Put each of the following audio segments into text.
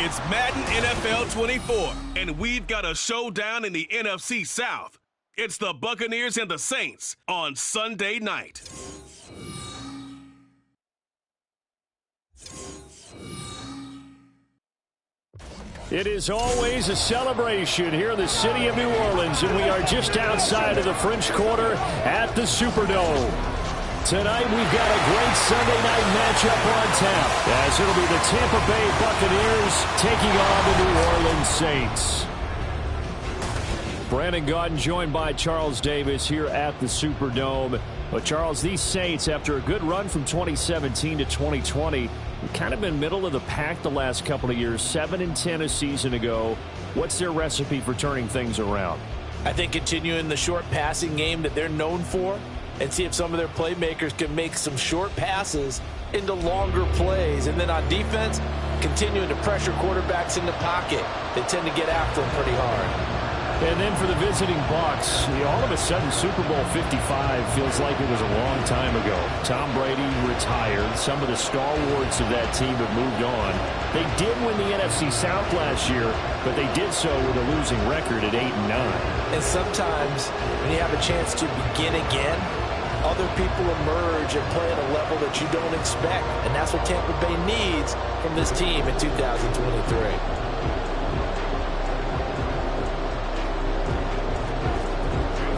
It's Madden NFL 24, and we've got a showdown in the NFC South. It's the Buccaneers and the Saints on Sunday night. It is always a celebration here in the city of New Orleans, and we are just outside of the French Quarter at the Superdome. Tonight we've got a great Sunday night matchup on tap, as it'll be the Tampa Bay Buccaneers taking on the New Orleans Saints. Brandon Gaudin joined by Charles Davis here at the Superdome. But Charles, these Saints, after a good run from 2017 to 2020, have kind of been middle of the pack the last couple of years, 7-10 a season ago. What's their recipe for turning things around? I think continuing the short passing game that they're known for, and see if some of their playmakers can make some short passes into longer plays. And then on defense, continuing to pressure quarterbacks in the pocket. They tend to get after them pretty hard. And then for the visiting Bucs, all of a sudden Super Bowl 55 feels like it was a long time ago. Tom Brady retired. Some of the stalwarts of that team have moved on. They did win the NFC South last year, but they did so with a losing record at 8-9. And sometimes when you have a chance to begin again, other people emerge and play at a level that you don't expect. And that's what Tampa Bay needs from this team in 2023.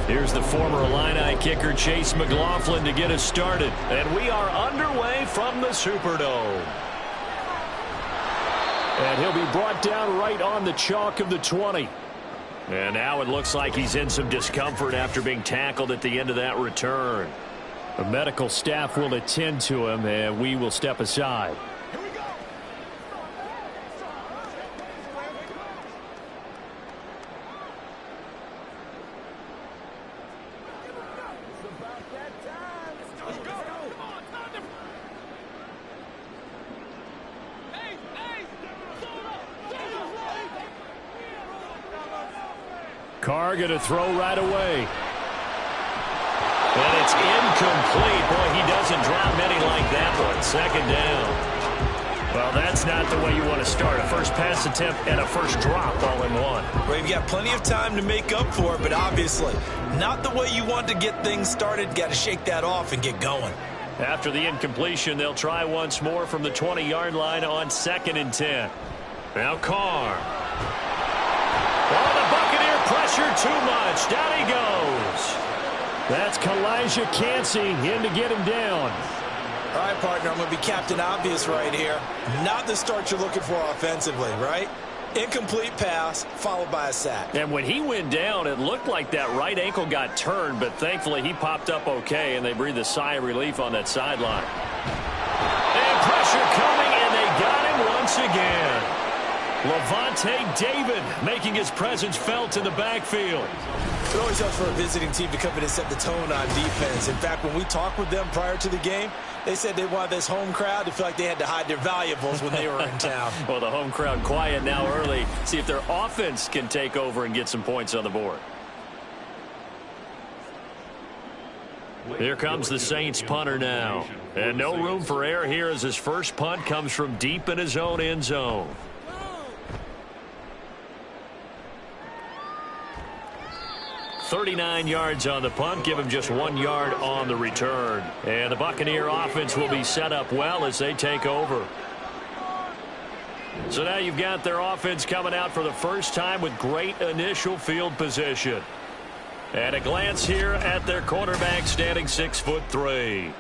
Here's the former Illini kicker Chase McLaughlin to get us started. And we are underway from the Superdome. And he'll be brought down right on the chalk of the 20. And now it looks like he's in some discomfort after being tackled at the end of that return. The medical staff will attend to him, and we will step aside. Carr going to throw right away. And it's incomplete. Boy, he doesn't drop many like that one. Second down. Well, that's not the way you want to start. A first pass attempt and a first drop all in one. Well, you've got plenty of time to make up for it, but obviously not the way you want to get things started. Got to shake that off and get going. After the incompletion, they'll try once more from the 20-yard line on 2nd and 10. Now Carr. Oh, the Buccaneer pressure too much. Down he goes. That's Kalijah Cansey in to get him down. All right, partner, I'm going to be Captain Obvious right here. Not the start you're looking for offensively, right? Incomplete pass followed by a sack. And when he went down, it looked like that right ankle got turned, but thankfully he popped up okay, and they breathed a sigh of relief on that sideline. And pressure coming, and they got him once again. Levante David making his presence felt in the backfield. It always helps for a visiting team to come in and set the tone on defense. In fact, when we talked with them prior to the game, they said they wanted this home crowd to feel like they had to hide their valuables when they were in town. Well, the home crowd quiet now early. See if their offense can take over and get some points on the board. Here comes the Saints punter now. And no room for error here as his first punt comes from deep in his own end zone. .39 yards on the punt, give him just 1 yard on the return. And the Buccaneer offense will be set up well as they take over. So now you've got their offense coming out for the first time with great initial field position. And a glance here at their quarterback standing 6'3".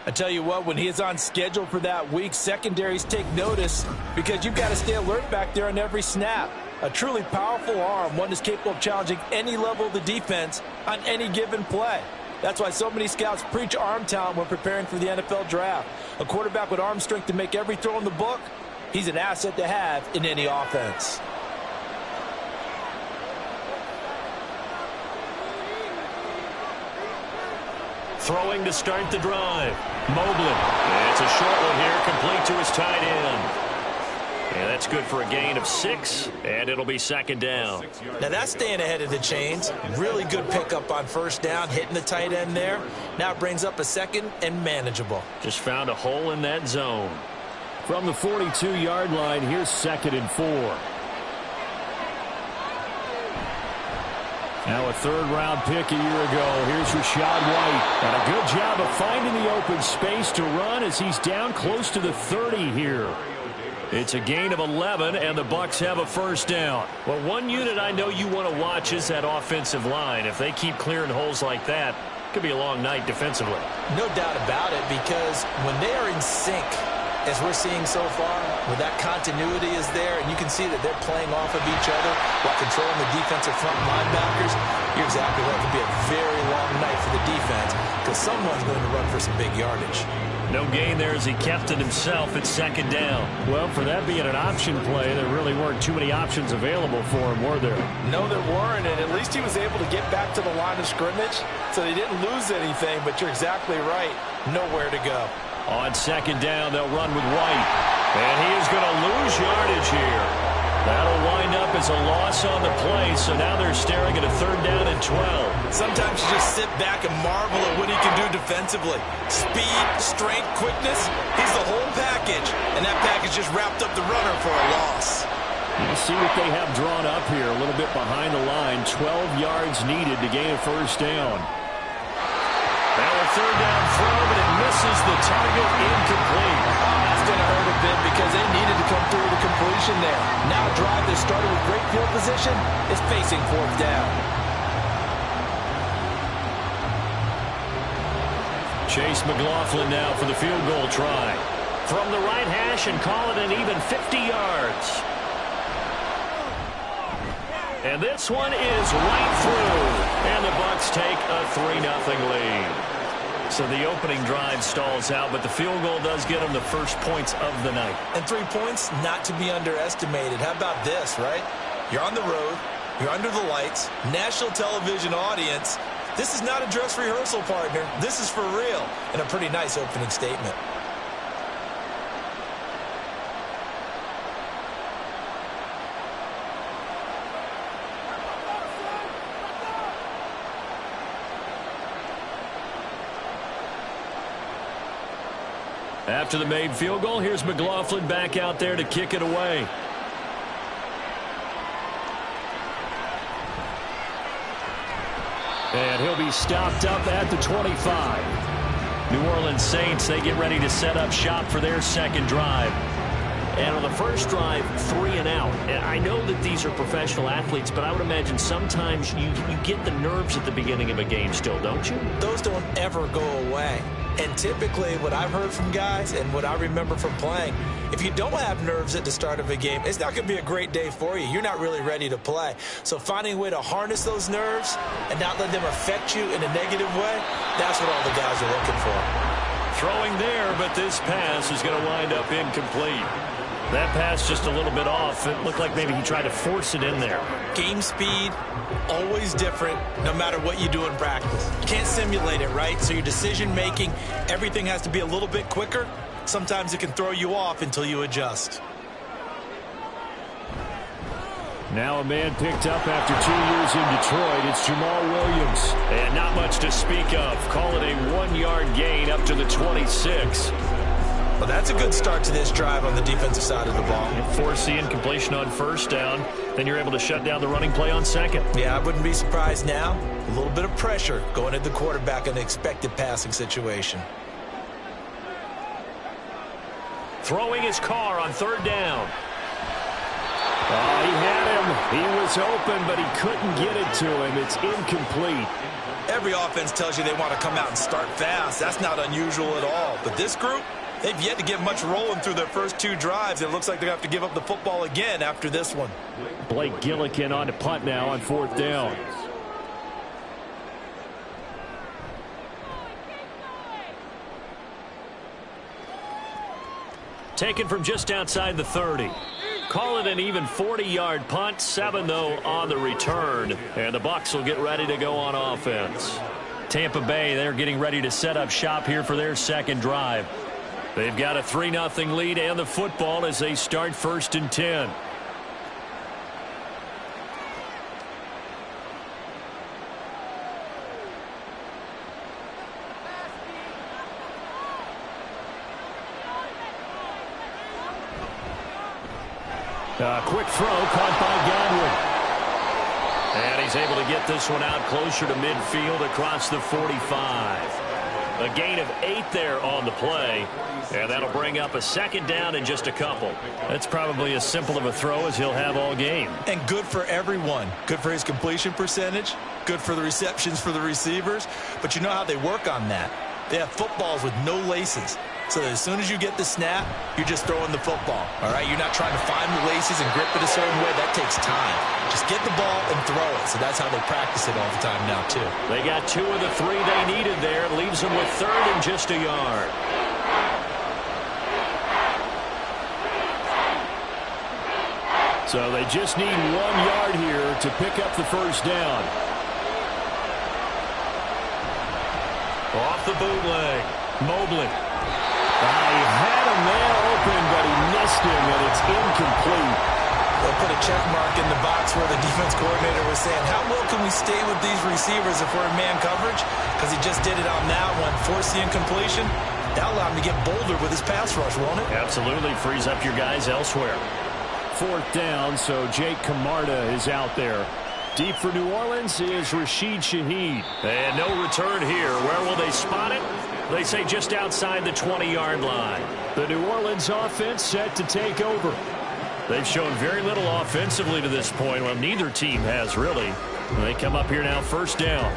I tell you what, when he is on schedule for that week, secondaries take notice because you've got to stay alert back there on every snap. A truly powerful arm, one that's capable of challenging any level of the defense on any given play. That's why so many scouts preach arm talent when preparing for the NFL draft. A quarterback with arm strength to make every throw in the book, he's an asset to have in any offense. Throwing to start the drive. Mobley. It's a short one here, complete to his tight end. And that's good for a gain of 6, and it'll be 2nd down. Now that's staying ahead of the chains. Really good pickup on first down, hitting the tight end there. Now it brings up a 2nd and manageable. Just found a hole in that zone. From the 42-yard line, here's 2nd and 4. Now a third-round pick a year ago. Here's Rachaad White. And a good job of finding the open space to run as he's down close to the 30 here. It's a gain of 11, and the Bucs have a first down. Well, one unit I know you want to watch is that offensive line. If they keep clearing holes like that, it could be a long night defensively. No doubt about it, because when they are in sync, as we're seeing so far, where that continuity is there, and you can see that they're playing off of each other while controlling the defensive front linebackers, you're exactly right. It could be a very long night for the defense because someone's going to run for some big yardage. No gain there as he kept it himself at 2nd down. Well, for that being an option play, there really weren't too many options available for him, were there? No, there weren't, and at least he was able to get back to the line of scrimmage, so he didn't lose anything, but you're exactly right. Nowhere to go. On 2nd down, they'll run with White. And he is going to lose yardage here. That'll wind up as a loss on the play, so now they're staring at a 3rd down and 12. Sometimes you just sit back and marvel at what he can do defensively. Speed, strength, quickness, he's the whole package. And that package just wrapped up the runner for a loss. You see what they have drawn up here, a little bit behind the line. 12 yards needed to gain a first down. Now a 3rd down throw, but it misses the target, incomplete. That's going to hurt a bit because they needed to come through with a completion there. Now a drive that started with great field position is facing 4th down. Chase McLaughlin now for the field goal try. From the right hash and call it an even 50 yards. And this one is right through. And the Bucs take a 3-0 lead. So the opening drive stalls out, but the field goal does get them the first points of the night. And 3 points, not to be underestimated. How about this, right? You're on the road. You're under the lights. National television audience. This is not a dress rehearsal, partner. This is for real. And a pretty nice opening statement. After the made field goal, here's McLaughlin back out there to kick it away. And he'll be stopped up at the 25. New Orleans Saints, they get ready to set up shop for their second drive. And on the first drive, 3 and out. And I know that these are professional athletes, but I would imagine sometimes you get the nerves at the beginning of a game still, don't you? Those don't ever go away. And typically what I've heard from guys and what I remember from playing, if you don't have nerves at the start of a game, it's not going to be a great day for you. You're not really ready to play. So finding a way to harness those nerves and not let them affect you in a negative way, that's what all the guys are looking for. Throwing there, but this pass is going to wind up incomplete. That pass just a little bit off. It looked like maybe he tried to force it in there. Game speed, always different, no matter what you do in practice. You can't simulate it, right? So your decision-making, everything has to be a little bit quicker. Sometimes it can throw you off until you adjust. Now a man picked up after 2 years in Detroit. It's Jamal Williams. And not much to speak of. Call it a 1-yard gain up to the 26. Well, that's a good start to this drive on the defensive side of the ball. Force the incompletion on first down. Then you're able to shut down the running play on second. Yeah, I wouldn't be surprised now. A little bit of pressure going at the quarterback in an expected passing situation. Throwing his car on 3rd down. Oh, he had him. He was open, but he couldn't get it to him. It's incomplete. Every offense tells you they want to come out and start fast. That's not unusual at all. But this group, they've yet to get much rolling through their first 2 drives. It looks like they have to give up the football again after this one. Blake Gillikin on to punt now on 4th down. Taken from just outside the 30. Call it an even 40-yard punt. 7, though, on the return. And the Bucs will get ready to go on offense. Tampa Bay, they're getting ready to set up shop here for their second drive. They've got a 3-0 lead and the football as they start 1st and 10. Quick throw caught by Godwin. And he's able to get this one out closer to midfield across the 45. A gain of 8 there on the play. And that'll bring up a second down in just a couple. That's probably as simple of a throw as he'll have all game. And good for everyone. Good for his completion percentage. Good for the receptions for the receivers. But you know how they work on that. They have footballs with no laces. So as soon as you get the snap, you're just throwing the football. All right, you're not trying to find the laces and grip it a certain way. That takes time. Just get the ball and throw it. So that's how they practice it all the time now, too. They got 2 of the 3 they needed there. It leaves them with 3rd and just a yard. So they just need 1 yard here to pick up the first down. Off the bootleg, Mobley. He had a man open, but he missed him, and it's incomplete. They'll put a check mark in the box where the defense coordinator was saying, how well can we stay with these receivers if we're in man coverage? Because he just did it on that one, forced the incompletion. That'll allow him to get bolder with his pass rush, won't it? Absolutely, frees up your guys elsewhere. 4th down, so Jake Camarda is out there. Deep for New Orleans is Rashid Shaheed. And no return here. Where will they spot it? They say just outside the 20-yard line. The New Orleans offense set to take over. They've shown very little offensively to this point. Well, neither team has, really. They come up here now, first down.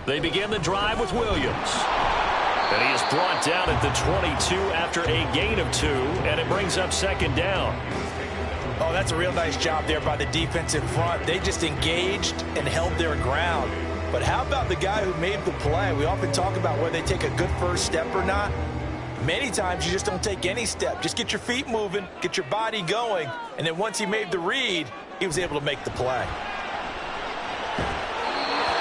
They begin the drive with Williams. And he is brought down at the 22 after a gain of 2, and it brings up second down. Oh, that's a real nice job there by the defensive front. They just engaged and held their ground. But how about the guy who made the play? We often talk about whether they take a good first step or not. Many times you just don't take any step. Just get your feet moving, get your body going, and then once he made the read, he was able to make the play.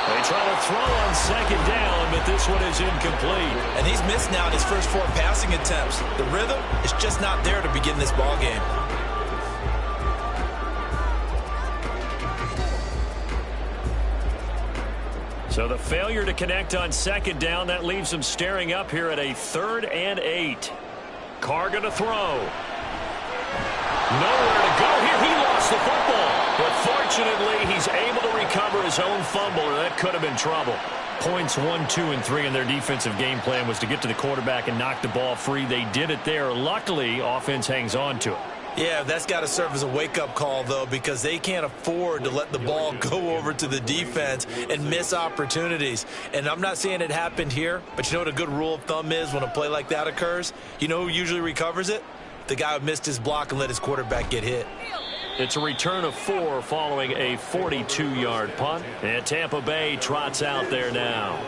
They try to throw on second down, but this one is incomplete. And he's missed now in his first 4 passing attempts. The rhythm is just not there to begin this ball game. So the failure to connect on second down, that leaves him staring up here at a 3rd and 8. Carr going to throw. Nowhere to go here. He lost the football. But fortunately, he's able to recover his own fumble, or that could have been trouble. Points 1, 2, and 3 in their defensive game plan was to get to the quarterback and knock the ball free. They did it there. Luckily, offense hangs on to it. Yeah, that's got to serve as a wake-up call, though, because they can't afford to let the ball go over to the defense and miss opportunities. And I'm not saying it happened here, but you know what a good rule of thumb is when a play like that occurs? You know who usually recovers it? The guy who missed his block and let his quarterback get hit. It's a return of 4 following a 42-yard punt. And Tampa Bay trots out there now.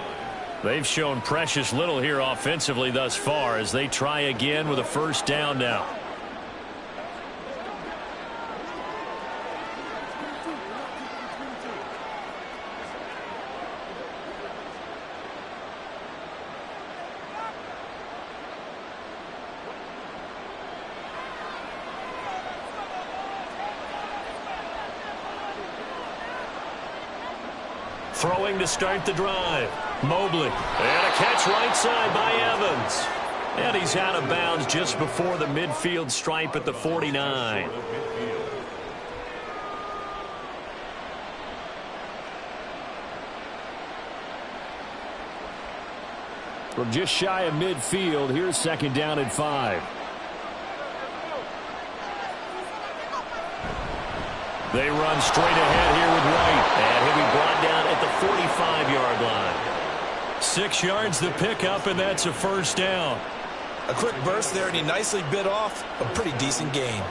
They've shown precious little here offensively thus far as they try again with a first down now. Throwing to start the drive. Mobley. And a catch right side by Evans. And he's out of bounds just before the midfield stripe at the 49. From just shy of midfield, here's second down and 5. They run straight ahead here with White. And he'll be brought down at the 45-yard line. 6 yards the pickup, and that's a first down. A quick burst there, and he nicely bit off a pretty decent gain.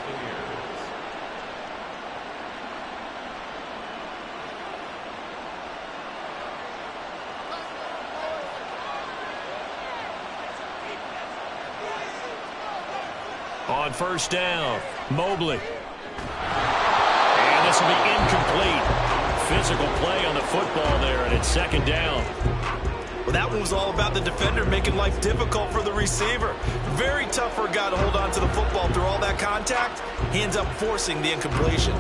On first down, Mobley. And this will be incomplete. Physical play on the football there, and it's second down. Well, that one was all about the defender making life difficult for the receiver. Very tough for a guy to hold on to the football through all that contact. He ends up forcing the incompletion.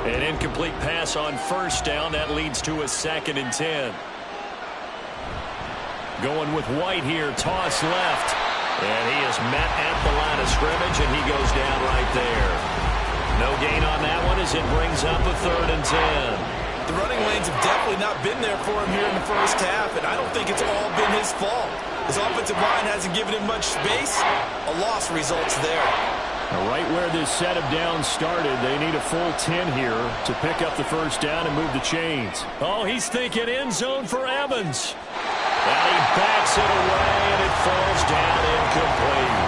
An incomplete pass on first down. That leads to a 2nd and 10. Going with White here. Toss left. And he is met at the line of scrimmage, and he goes down right there. No gain on that one as it brings up a 3rd and 10. The running lanes have definitely not been there for him here in the first half, and I don't think it's all been his fault. His offensive line hasn't given him much space. A loss results there. Right where this set of downs started, they need a full 10 here to pick up the first down and move the chains. Oh, he's thinking end zone for Evans. And he backs it away, and it falls down incomplete.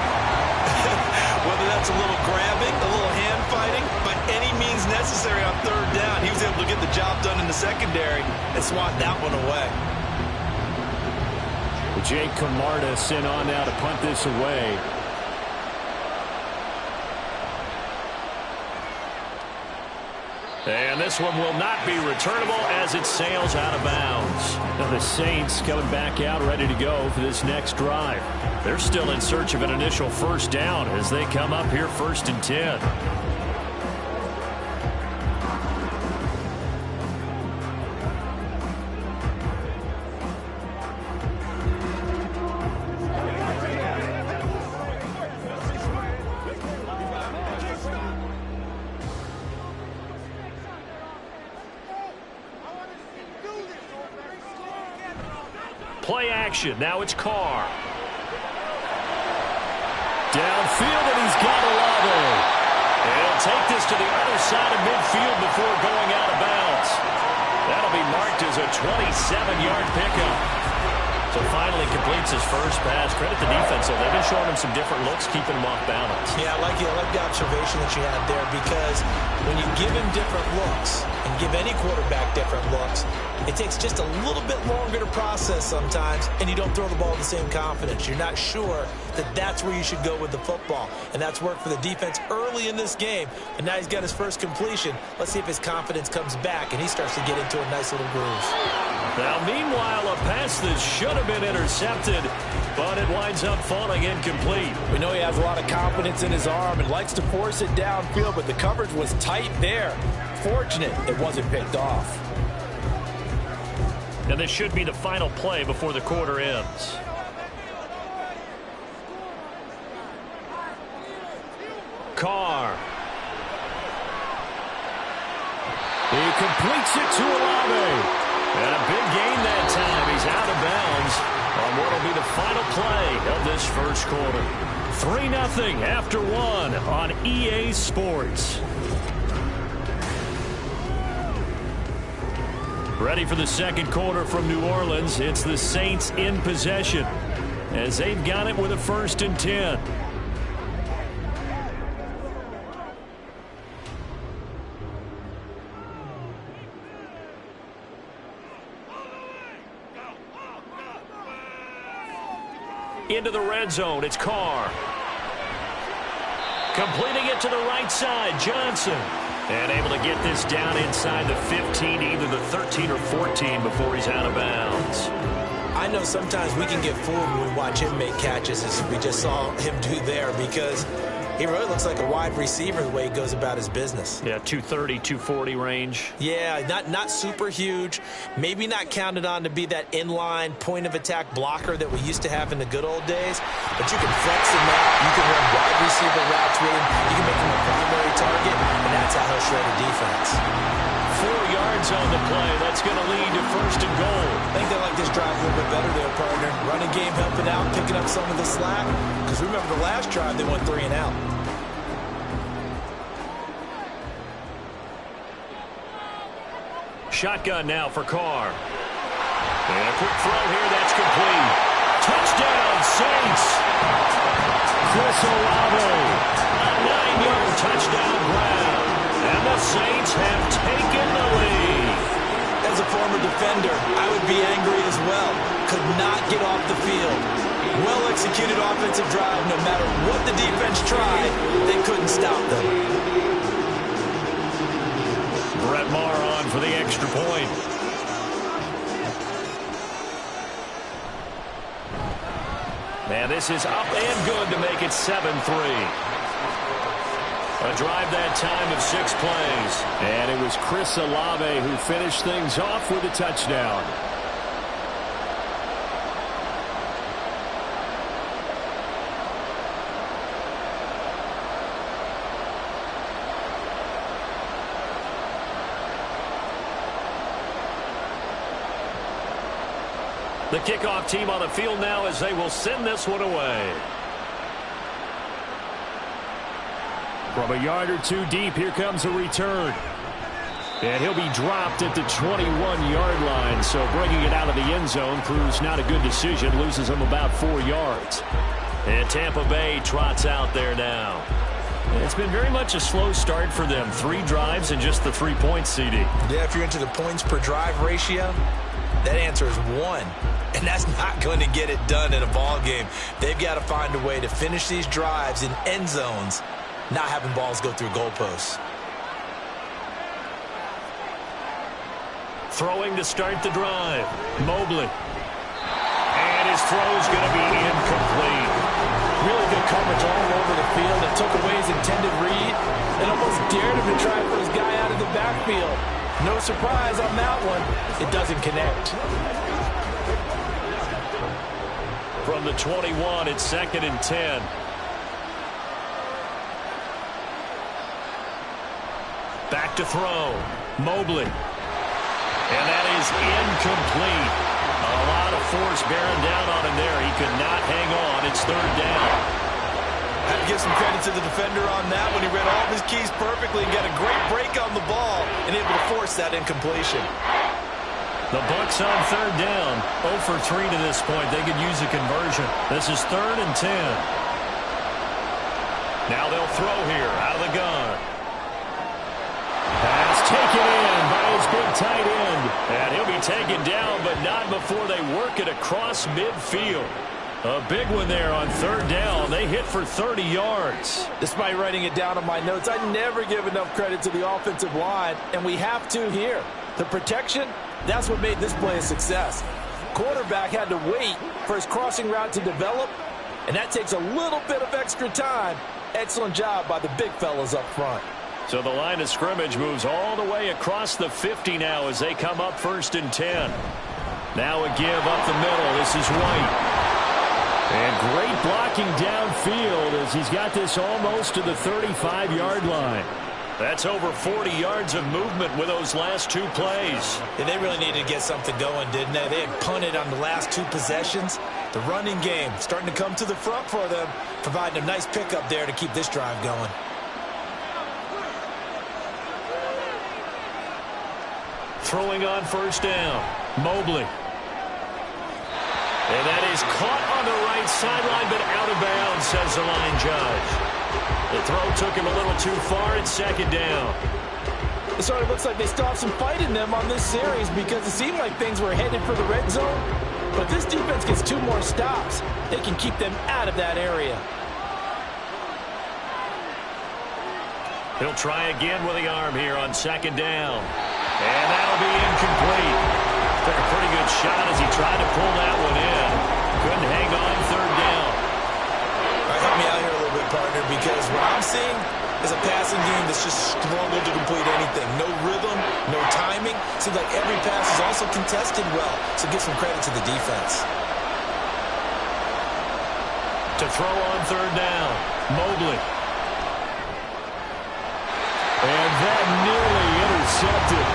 Whether that's a little grabbing, a little hand fighting, by any means necessary on 3rd down, he was able to get the job done in the secondary and swat that one away. Jake Camarda sent on now to punt this away. And this one will not be returnable as it sails out of bounds. Now the Saints coming back out ready to go for this next drive. They're still in search of an initial first down as they come up here 1st and 10. Play action. Now it's Carr. Downfield, and he's got Olave. And he'll take this to the other side of midfield before going out of bounds. That'll be marked as a 27-yard pickup. So finally completes his first pass. Credit the defense, though. They've been showing him some different looks, keeping him off balance. Yeah, I like the observation that you had there, because when you give him different looks and give any quarterback different looks, it takes just a little bit longer to process sometimes, and you don't throw the ball with the same confidence. You're not sure that that's where you should go with the football, and that's worked for the defense early in this game, and now he's got his first completion. Let's see if his confidence comes back and he starts to get into a nice little groove. Now, meanwhile, a pass that should have been intercepted, but it winds up falling incomplete. We know he has a lot of confidence in his arm and likes to force it downfield, but the coverage was tight there. Fortunate it wasn't picked off. And this should be the final play before the quarter ends. Carr. He completes it to Olave. And a big gain that time. He's out of bounds on what will be the final play of this first quarter. 3-0 after 1 on EA Sports. Ready for the second quarter from New Orleans. It's the Saints in possession as they've got it with a 1st and 10. Into the red zone. It's Carr. Completing it to the right side. Johnson. And able to get this down inside the 15, either the 13 or 14 before he's out of bounds. I know sometimes we can get fooled when we watch him make catches, as we just saw him do there, because he really looks like a wide receiver the way he goes about his business. Yeah, 230, 240 range. Yeah, not super huge. Maybe not counted on to be that inline point-of-attack blocker that we used to have in the good old days. But you can flex him out. You can run wide receiver routes with him. You can make him a primary target, and that's how he'll shred a defense. 4 yards on the play. That's going to lead to 1st and goal. I think they like this drive a little bit better there, partner. Running game helping out, picking up some of the slack. Because remember the last drive, they went 3 and out. Shotgun now for Carr. And a quick throw here. That's complete. Touchdown, Saints. Chris Olave. A 9-yard touchdown grab. And the Saints have taken the lead. As a former defender, I would be angry as well. Could not get off the field. Well-executed offensive drive. No matter what the defense tried, they couldn't stop them. Brett Maher on for the extra point. And this is up and good to make it 7-3. A drive that time of 6 plays. And it was Chris Olave who finished things off with a touchdown. The kickoff team on the field now as they will send this one away. From a yard or two deep, here comes a return. And he'll be dropped at the 21-yard line. So bringing it out of the end zone proves not a good decision. Loses him about 4 yards. And Tampa Bay trots out there now. It's been very much a slow start for them. 3 drives and just the 3 points, CD. Yeah, if you're into the points per drive ratio, that answer is 1. And that's not going to get it done in a ball game. They've got to find a way to finish these drives in end zones, not having balls go through goalposts. Throwing to start the drive. Mobley. And his throw's going to be incomplete. Really good coverage all over the field. It took away his intended read and almost dared him to try for his guy out of the backfield. No surprise on that one. It doesn't connect. From the 21, it's 2nd and 10. Back to throw. Mobley. And that is incomplete. A lot of force bearing down on him there. He could not hang on. It's 3rd down. I have to give some credit to the defender on that when he read all of his keys perfectly and got a great break on the ball and able to force that incompletion. The Bucs on 3rd down. 0 for 3 to this point. They could use a conversion. This is 3rd and 10. Now they'll throw here out of the gun. Pass taken in by his big tight end. And he'll be taken down, but not before they work it across midfield. A big one there on 3rd down. They hit for 30 yards. Despite writing it down on my notes, I never give enough credit to the offensive line, and we have to here. The protection, that's what made this play a success. Quarterback had to wait for his crossing route to develop, and that takes a little bit of extra time. Excellent job by the big fellas up front. So the line of scrimmage moves all the way across the 50 now as they come up 1st and 10. Now a give up the middle. This is White. And great blocking downfield as he's got this almost to the 35-yard line. That's over 40 yards of movement with those last 2 plays. Yeah, they really needed to get something going, didn't they? They had punted on the last 2 possessions. The running game starting to come to the front for them, providing a nice pickup there to keep this drive going. Throwing on 1st down. Mobley. And that is caught on the right sideline, but out of bounds, says the line judge. The throw took him a little too far. It's 2nd down. It sort of looks like they stopped some fight in them on this series because it seemed like things were headed for the red zone. But this defense gets 2 more stops. They can keep them out of that area. He'll try again with the arm here on 2nd down. And that'll be incomplete. Took a pretty good shot as he tried to pull that one in. Couldn't hang on 3rd down. All right, help me out here a little bit, partner, because what I'm seeing is a passing game that's just struggled to complete anything. No rhythm, no timing. Seems like every pass is also contested well, so give some credit to the defense. To throw on 3rd down, Mobley. And that nearly intercepted.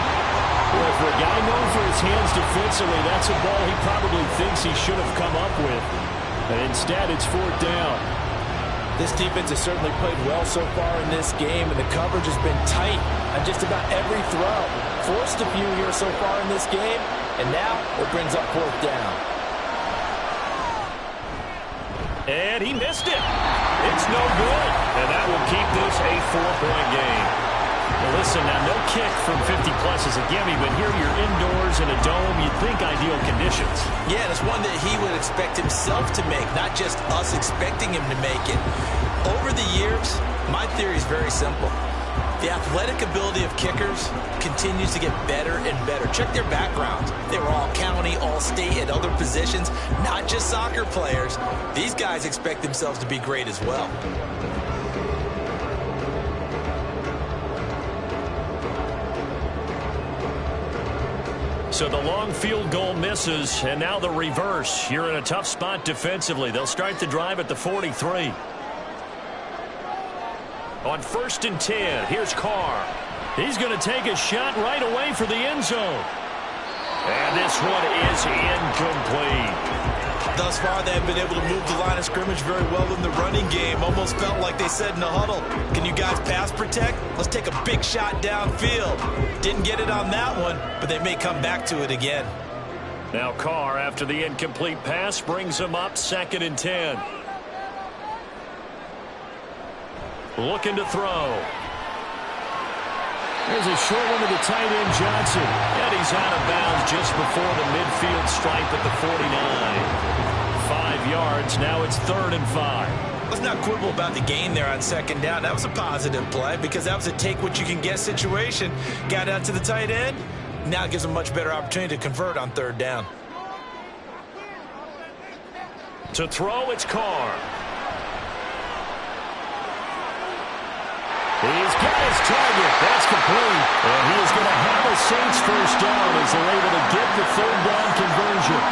Well, for a guy known for his hands defensively, that's a ball he probably thinks he should have come up with. And instead, it's 4th down. This defense has certainly played well so far in this game, and the coverage has been tight on just about every throw. Forced a few here so far in this game, and now it brings up 4th down. And he missed it. It's no good. And that will keep this a 4-point game. Well, listen, now no kick from 50-plus is a gimme, but here you're indoors in a dome. You'd think ideal conditions. Yeah, and it's one that he would expect himself to make, not just us expecting him to make it. Over the years, my theory is very simple. The athletic ability of kickers continues to get better and better. Check their backgrounds. They were all counted County, All-State, and other positions, not just soccer players. These guys expect themselves to be great as well. So the long field goal misses, and now the reverse. You're in a tough spot defensively. They'll start the drive at the 43. On 1st and 10, here's Carr. He's going to take a shot right away for the end zone. And this one is incomplete. Thus far, they have been able to move the line of scrimmage very well in the running game. Almost felt like they said in the huddle, can you guys pass protect? Let's take a big shot downfield. Didn't get it on that one, but they may come back to it again. Now Carr, after the incomplete pass, brings him up 2nd and 10. Looking to throw. There's a short one to the tight end, Johnson. And he's out of bounds just before the midfield stripe at the 49. 5 yards. Now it's 3rd and 5. Let's not quibble about the gain there on 2nd down. That was a positive play because that was a take-what-you-can-get situation. Got out to the tight end. Now it gives them a much better opportunity to convert on 3rd down. To throw, it's Carr. He's got his target. That's complete. And he is going to have a Saints first down as they're able to get the 3rd down conversion.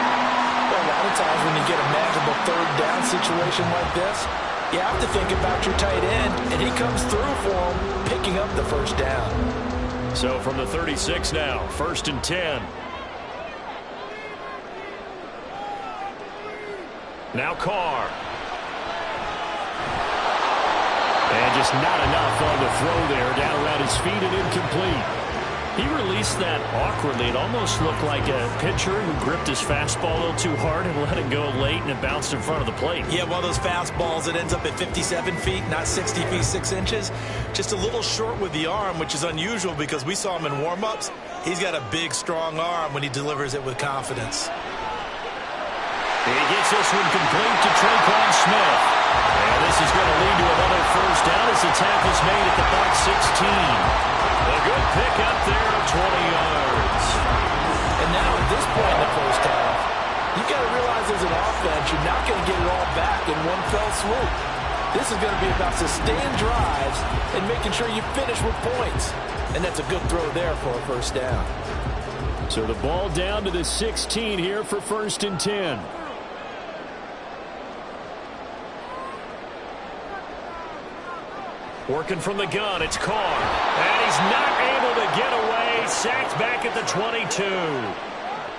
Well, a lot of times when you get a manageable 3rd down situation like this, you have to think about your tight end, and he comes through for him, picking up the 1st down. So from the 36 now, 1st and 10. Now Carr. And just not enough on the throw there. Down around his feet and incomplete. He released that awkwardly. It almost looked like a pitcher who gripped his fastball a little too hard and let it go late, and it bounced in front of the plate. Yeah, one of those fastballs that ends up at 57 feet, not 60 feet, 6 inches. Just a little short with the arm, which is unusual because we saw him in warm-ups. He's got a big, strong arm when he delivers it with confidence. He gets this one complete to Traquan Smith. And this is going to lead to another 1st down as the tackle's made at the Bucs 16. A good pick up there of 20 yards. And now at this point in the 1st half, you've got to realize as an offense, you're not going to get it all back in one fell swoop. This is going to be about sustained drives and making sure you finish with points. And that's a good throw there for a 1st down. So the ball down to the 16 here for 1st and 10. Working from the gun, it's Carr. And he's not able to get away. Sacked back at the 22.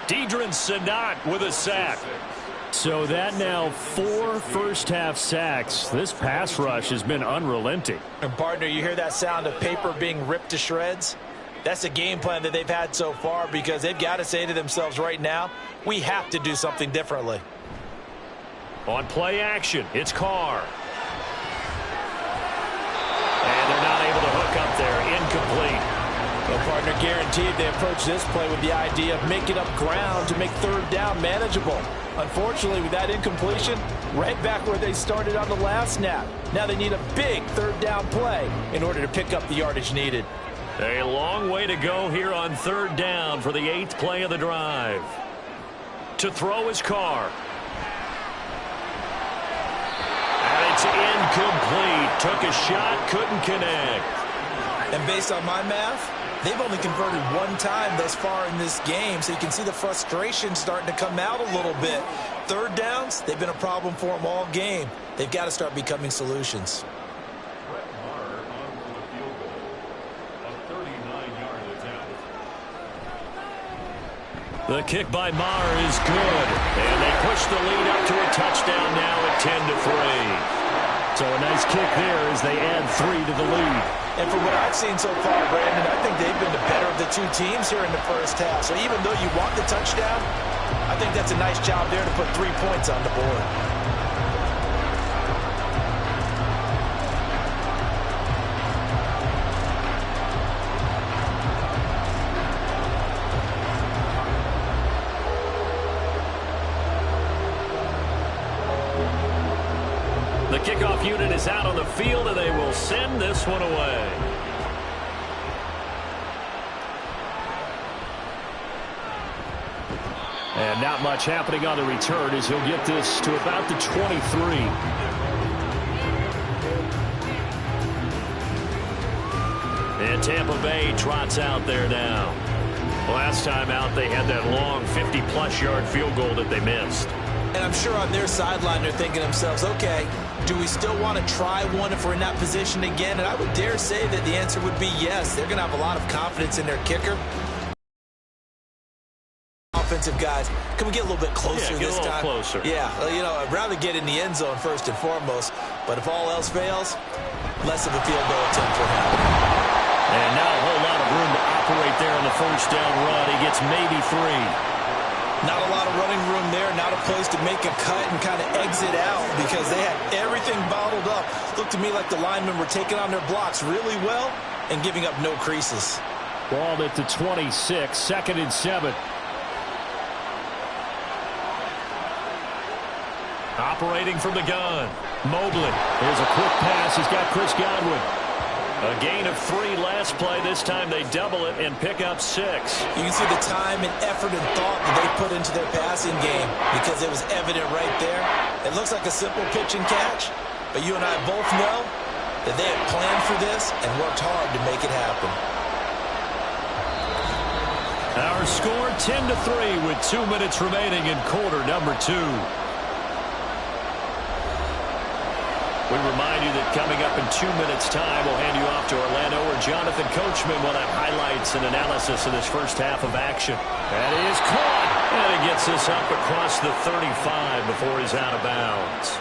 Deidrin Sanat with a sack. So that now 4 first-half sacks. This pass rush has been unrelenting. And partner, you hear that sound of paper being ripped to shreds? That's a game plan that they've had so far because they've got to say to themselves right now, we have to do something differently. On play action, it's Carr. And they're not able to hook up there. Incomplete. Well, partner, guaranteed they approach this play with the idea of making up ground to make 3rd down manageable. Unfortunately, with that incompletion, right back where they started on the last snap. Now they need a big 3rd down play in order to pick up the yardage needed. A long way to go here on 3rd down for the 8th play of the drive. To throw is Carr. And it's incomplete. Took a shot, couldn't connect. And based on my math, they've only converted 1 time thus far in this game, so you can see the frustration starting to come out a little bit. 3rd downs, they've been a problem for them all game. They've got to start becoming solutions. The kick by Maher is good. And they push the lead up to a touchdown now at 10-3. So a nice kick there as they add 3 to the lead. And from what I've seen so far, Brandon, I think they've been the better of the 2 teams here in the 1st half. So even though you want the touchdown, I think that's a nice job there to put 3 points on the board. The kickoff unit is out on the field, and they will send this one away. And not much happening on the return as he'll get this to about the 23. And Tampa Bay trots out there now. Last time out, they had that long 50-plus yard field goal that they missed. And I'm sure on their sideline they're thinking to themselves, okay, do we still want to try one if we're in that position again? And I would dare say that the answer would be yes. They're going to have a lot of confidence in their kicker. Offensive guys, can we get a little bit closer this time? Closer. Yeah, well, you know, I'd rather get in the end zone first and foremost, but if all else fails, less of a field goal attempt for him. And now a whole lot of room to operate there on the first down run. He gets maybe 3. Not a lot of running room there, not a place to make a cut and kind of exit out because they had everything bottled up. Looked to me like the linemen were taking on their blocks really well and giving up no creases. Ball at the 26, 2nd and 7. Operating from the gun. Mobley. Here's a quick pass. He's got Chris Godwin. A gain of 3 last play. This time they double it and pick up 6. You can see the time and effort and thought that they put into their passing game because it was evident right there. It looks like a simple pitch and catch, but you and I both know that they had planned for this and worked hard to make it happen. Our score 10-3 with 2 minutes remaining in quarter number 2. We remind you that coming up in 2 minutes' time, we'll hand you off to Orlando, where Jonathan Coachman will have highlights and analysis of this first half of action. That is caught, and it gets us up across the 35 before he's out of bounds.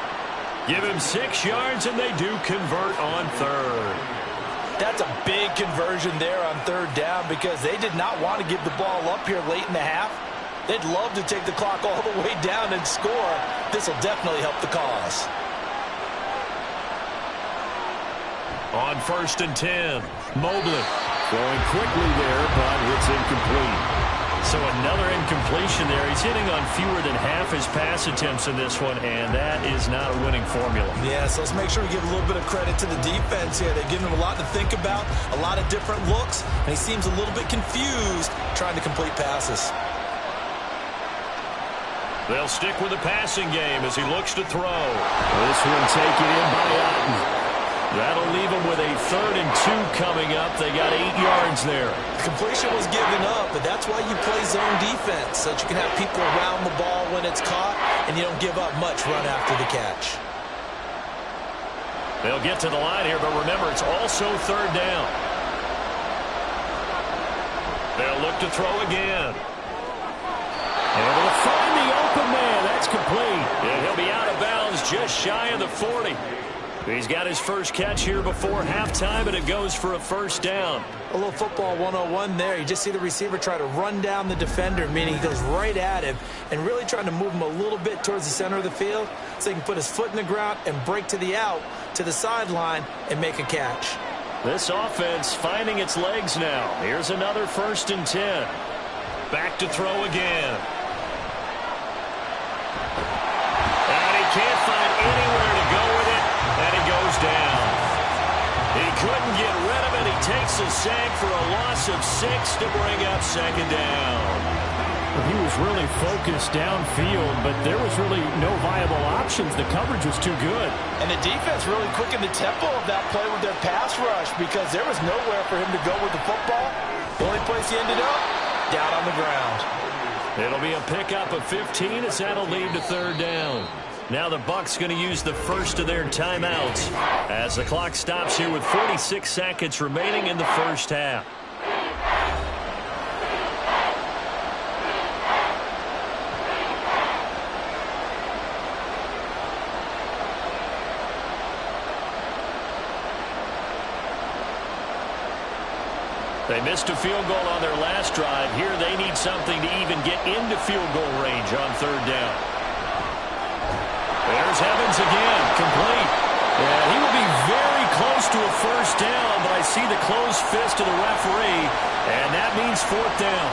Give him 6 yards, and they do convert on 3rd. That's a big conversion there on 3rd down because they did not want to give the ball up here late in the half. They'd love to take the clock all the way down and score. This will definitely help the cause. On 1st and 10, Mobley throwing quickly there, but it's incomplete. So another incompletion there. He's hitting on fewer than half his pass attempts in this one, and that is not a winning formula. Yeah, so let's make sure we give a little bit of credit to the defense here. They've given him a lot to think about, a lot of different looks, and he seems a little bit confused trying to complete passes. They'll stick with the passing game as he looks to throw. This one taken in by Otten. That'll leave them with a 3rd and 2 coming up. They got 8 yards there. Completion was given up, but that's why you play zone defense, so that you can have people around the ball when it's caught, and you don't give up much run after the catch. They'll get to the line here, but remember, it's also 3rd down. They'll look to throw again. Able to find the open man. That's complete. And he'll be out of bounds just shy of the 40. He's got his first catch here before halftime, and it goes for a 1st down. A little football 101 there. You just see the receiver try to run down the defender, meaning he goes right at him and really trying to move him a little bit towards the center of the field so he can put his foot in the ground and break to the out, to the sideline, and make a catch. This offense finding its legs now. Here's another 1st and 10. Back to throw again. And he can't find anywhere to go with it. And he goes down. He couldn't get rid of it. He takes a sack for a loss of 6 to bring up 2nd down. He was really focused downfield, but there was really no viable options. The coverage was too good. And the defense really quickened the tempo of that play with their pass rush because there was nowhere for him to go with the football. The only place he ended up, down on the ground. It'll be a pickup of 15 as that'll lead to 3rd down. Now the Bucs going to use the first of their timeouts as the clock stops here with 46 seconds remaining in the first half. They missed a field goal on their last drive. Here they need something to even get into field goal range on 3rd down. There's Evans again, complete. And he will be very close to a 1st down, but I see the closed fist of the referee, and that means 4th down.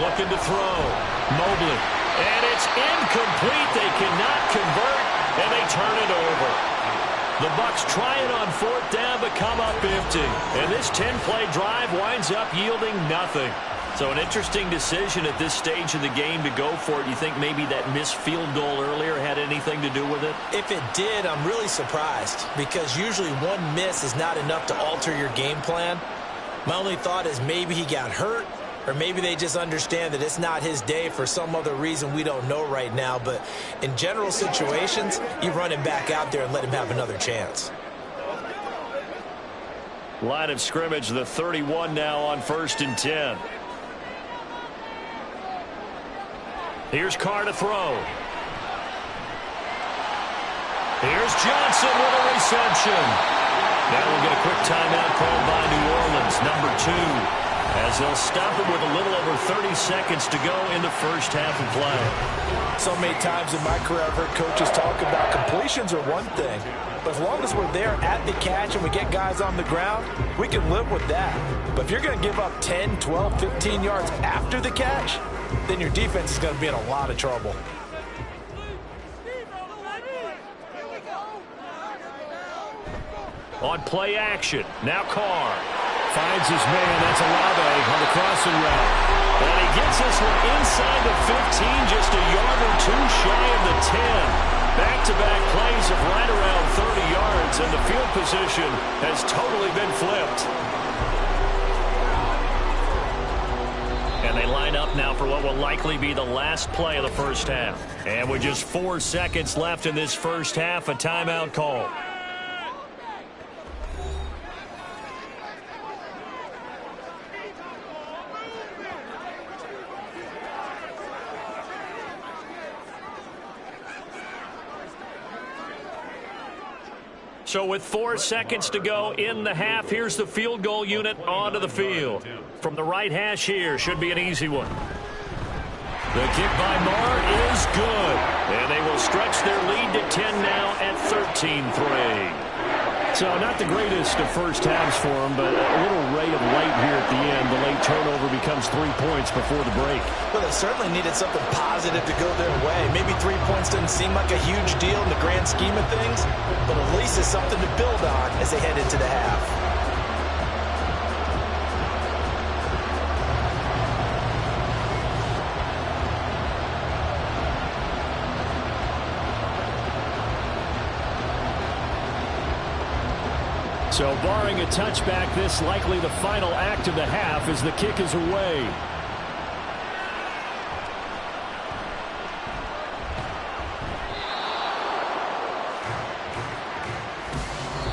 Looking to throw. Mobley. And it's incomplete. They cannot convert, and they turn it over. The Bucs try it on fourth down, but come up empty. And this 10-play drive winds up yielding nothing. So an interesting decision at this stage of the game to go for it. You think maybe that missed field goal earlier had anything to do with it? If it did, I'm really surprised, because usually one miss is not enough to alter your game plan. My only thought is maybe he got hurt, or maybe they just understand that it's not his day for some other reason we don't know right now. But in general situations, you run him back out there and let him have another chance. Line of scrimmage, the 31 now on 1st and 10. Here's Carr to throw. Here's Johnson with a reception. Now we'll get a quick timeout called by New Orleans, number 2, as they'll stop it with a little over 30 seconds to go in the first half of play. So many times in my career I've heard coaches talk about completions are one thing, but as long as we're there at the catch and we get guys on the ground, we can live with that. But if you're going to give up 10, 12, 15 yards after the catch, then your defense is going to be in a lot of trouble. On play action, now Carr. Finds his man. That's Olave on the crossing route. And he gets this one inside the 15, just a yard or two shy of the 10. Back-to-back plays of right around 30 yards, and the field position has totally been flipped. And they line up now for what will likely be the last play of the first half. And with just 4 seconds left in this first half, a timeout call. So with 4 seconds to go in the half, here's the field goal unit onto the field. From the right hash here, should be an easy one. The kick by Marr is good. And they will stretch their lead to 10 now at 13-3. So not the greatest of first halves for them, but a little ray of light here at the end. The late turnover becomes 3 points before the break. Well, they certainly needed something positive to go their way. Maybe 3 points doesn't seem like a huge deal in the grand scheme of things, but at least it's something to build on as they head into the half. So barring a touchback, this likely the final act of the half as the kick is away.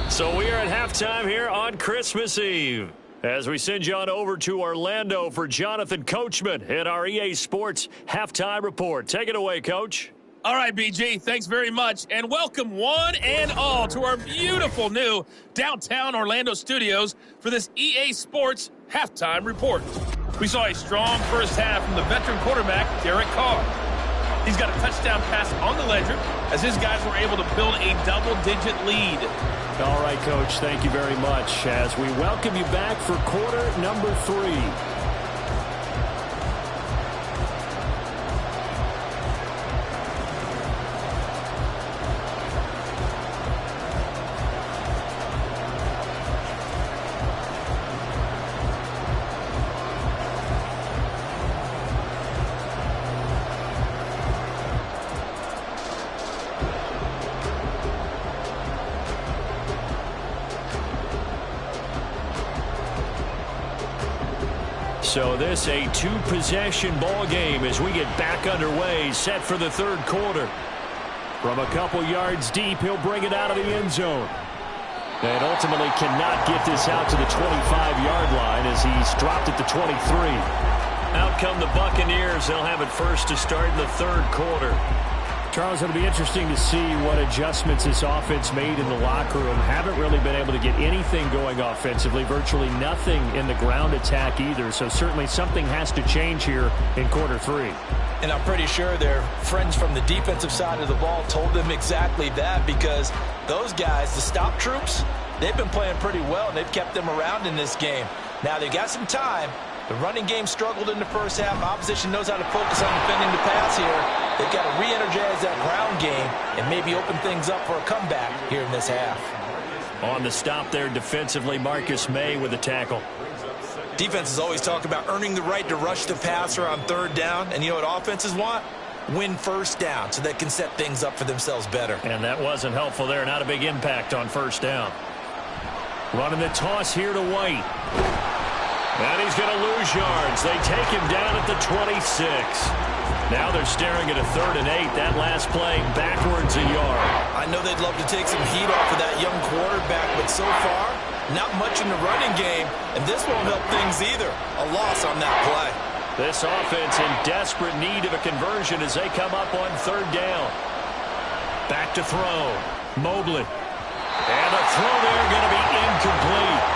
So we are at halftime here on Christmas Eve, as we send you on over to Orlando for Jonathan Coachman in our EA Sports Halftime Report. Take it away, Coach. All right, BG, thanks very much, and welcome one and all to our beautiful new downtown Orlando studios for this EA Sports Halftime Report. We saw a strong first half from the veteran quarterback, Derek Carr. He's got a touchdown pass on the ledger as his guys were able to build a double-digit lead. All right, Coach, thank you very much as we welcome you back for quarter number 3. So this a 2-possession ball game as we get back underway, set for the third quarter. From a couple yards deep, he'll bring it out of the end zone. And ultimately cannot get this out to the 25-yard line as he's dropped at the 23. Out come the Buccaneers. They'll have it first to start in the third quarter. Charles, it'll be interesting to see what adjustments this offense made in the locker room. Haven't really been able to get anything going offensively, virtually nothing in the ground attack either. So certainly something has to change here in quarter 3. And I'm pretty sure their friends from the defensive side of the ball told them exactly that, because those guys, the stop troops, they've been playing pretty well, and they've kept them around in this game. Now, they got some time, The running game struggled in the first half. Opposition knows how to focus on defending the pass here. They've got to re-energize that ground game and maybe open things up for a comeback here in this half. On the stop there defensively, Marcus May with the tackle. Defenses always talk about earning the right to rush the passer on third down. And you know what offenses want? Win first down so they can set things up for themselves better. And that wasn't helpful there. Not a big impact on first down. Running the toss here to White. And he's going to lose yards. They take him down at the 26. Now they're staring at a 3rd and 8. That last play backwards a yard. I know they'd love to take some heat off of that young quarterback, but so far, not much in the running game, and this won't help things either. A loss on that play. This offense in desperate need of a conversion as they come up on 3rd down. Back to throw. Mobley. And the throw there going to be incomplete.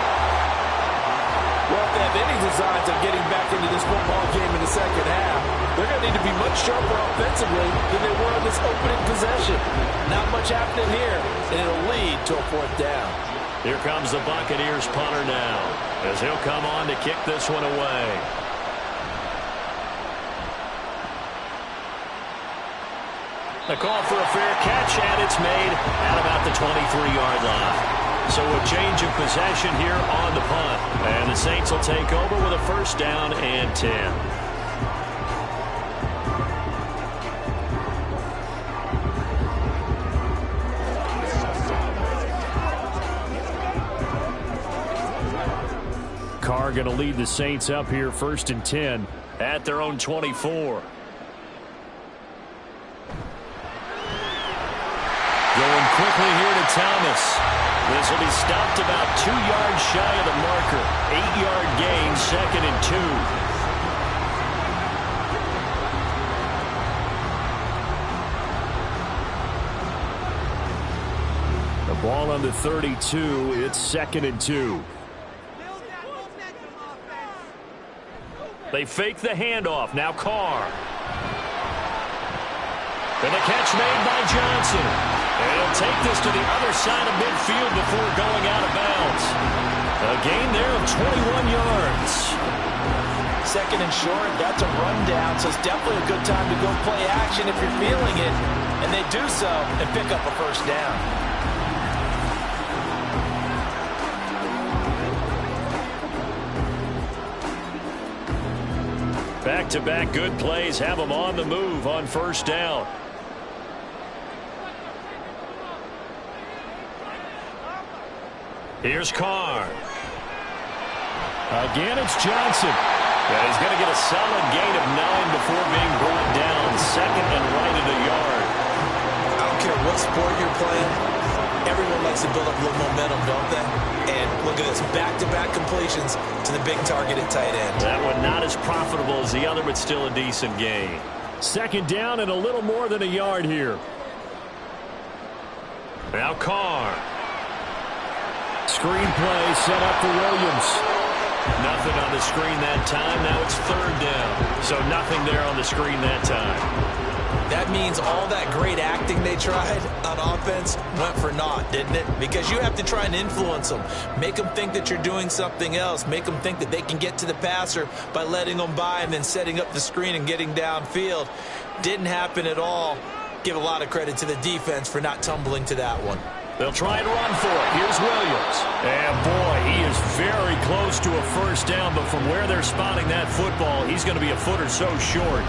Well, if they have any designs of getting back into this football game in the second half, they're going to need to be much sharper offensively than they were on this opening possession. Not much happening here, and it'll lead to a 4th down. Here comes the Buccaneers punter now, as he'll come on to kick this one away. The call for a fair catch, and it's made at about the 23-yard line. So a change of possession here on the punt. And the Saints will take over with a 1st down and 10. Carr going to lead the Saints up here 1st and 10 at their own 24. Going quickly here to Thomas. This will be stopped about 2 yards shy of the marker. 8-yard gain, 2nd and 2. The ball on the 32. It's 2nd and 2. They fake the handoff. Now Carr. And the catch made by Johnson. And he'll take this to the other side of midfield before going out of bounds. A gain there of 21 yards. 2nd and short, that's a rundown, so it's definitely a good time to go play action if you're feeling it. And they do so and pick up a 1st down. Back-to-back good plays have them on the move on 1st down. Here's Carr. Again, it's Johnson. And he's going to get a solid gain of 9 before being brought down. 2nd and right at a yard. I don't care what sport you're playing. Everyone likes to build up a little momentum, don't they? And look at this, back-to-back completions to the big target at tight end. That one not as profitable as the other, but still a decent gain. 2nd down and a little more than a yard here. Now Carr. Screen play set up for Williams. Nothing on the screen that time. Now it's 3rd down. So nothing there on the screen that time. That means all that great acting they tried on offense went for naught, didn't it? Because you have to try and influence them. Make them think that you're doing something else. Make them think that they can get to the passer by letting them by and then setting up the screen and getting downfield. Didn't happen at all. Give a lot of credit to the defense for not tumbling to that one. They'll try and run for it. Here's Williams. And, boy, he is very close to a 1st down, but from where they're spotting that football, he's going to be a foot or so short.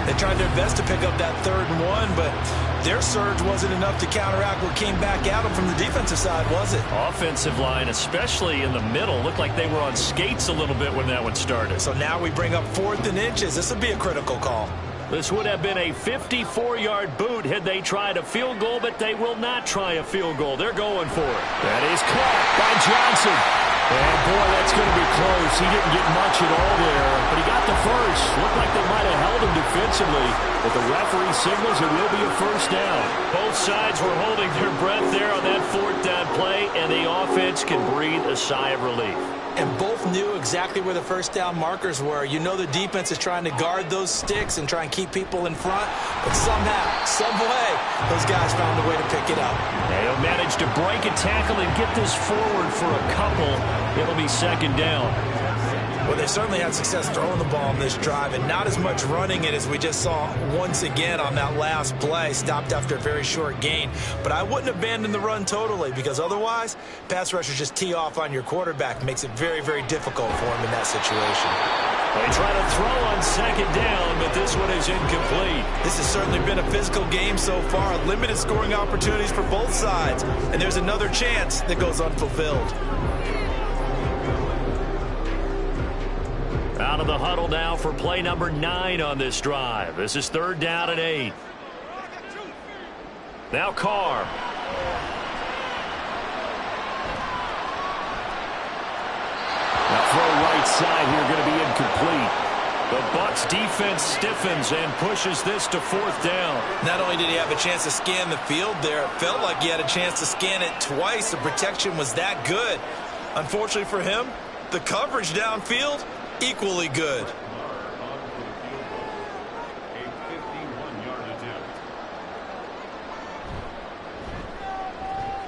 They tried their best to pick up that 3rd and 1, but their surge wasn't enough to counteract what came back at them from the defensive side, was it? Offensive line, especially in the middle, looked like they were on skates a little bit when that one started. So now we bring up 4th and inches. This would be a critical call. This would have been a 54-yard boot had they tried a field goal, but they will not try a field goal. They're going for it. That is caught by Johnson. And, boy, that's going to be close. He didn't get much at all there, but he got the first. Looked like they might have held him defensively, but the referee signals it will be a 1st down. Both sides were holding their breath there on that 4th down play, and the offense can breathe a sigh of relief. And both knew exactly where the 1st down markers were. You know the defense is trying to guard those sticks and try and keep people in front. But somehow, some way, those guys found a way to pick it up. They'll manage to break a tackle and get this forward for a couple. It'll be 2nd down. Well, they certainly had success throwing the ball on this drive and not as much running it as we just saw once again on that last play. Stopped after a very short gain. But I wouldn't abandon the run totally, because otherwise, pass rushers just tee off on your quarterback. Makes it very, very difficult for him in that situation. They try to throw on second down, but this one is incomplete. This has certainly been a physical game so far. Limited scoring opportunities for both sides. And there's another chance that goes unfulfilled. Out of the huddle now for play number 9 on this drive. This is 3rd down and 8. Now Carr. Now throw right side here, going to be incomplete. The Bucs defense stiffens and pushes this to 4th down. Not only did he have a chance to scan the field there, it felt like he had a chance to scan it twice. The protection was that good. Unfortunately for him, the coverage downfield, equally good.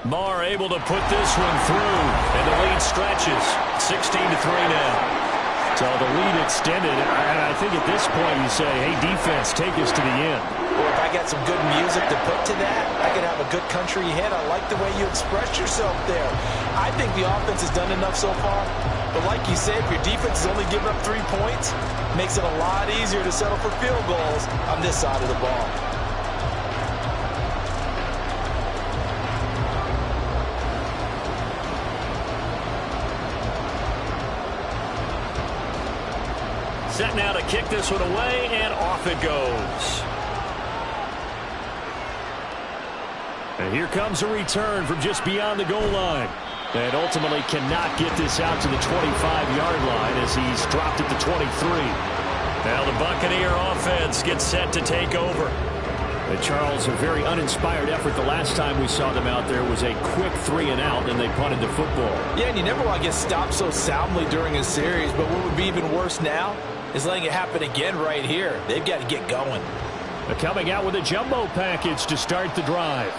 Marr able to put this one through, and the lead stretches. 16-3 now. So the lead extended, and I think at this point you say, hey, defense, take us to the end. Well, if I got some good music to put to that, I could have a good country hit. I like the way you expressed yourself there. I think the offense has done enough so far. But like you said, if your defense is only giving up 3 points, it makes it a lot easier to settle for field goals on this side of the ball. Set now to kick this one away, and off it goes. And here comes a return from just beyond the goal line. And ultimately cannot get this out to the 25-yard line as he's dropped it to 23. Now the Buccaneer offense gets set to take over. And Charles, a very uninspired effort. The last time we saw them out there was a quick 3-and-out, and they punted the football. Yeah, and you never want to get stopped so soundly during a series, but what would be even worse now is letting it happen again right here. They've got to get going. They're coming out with a jumbo package to start the drive.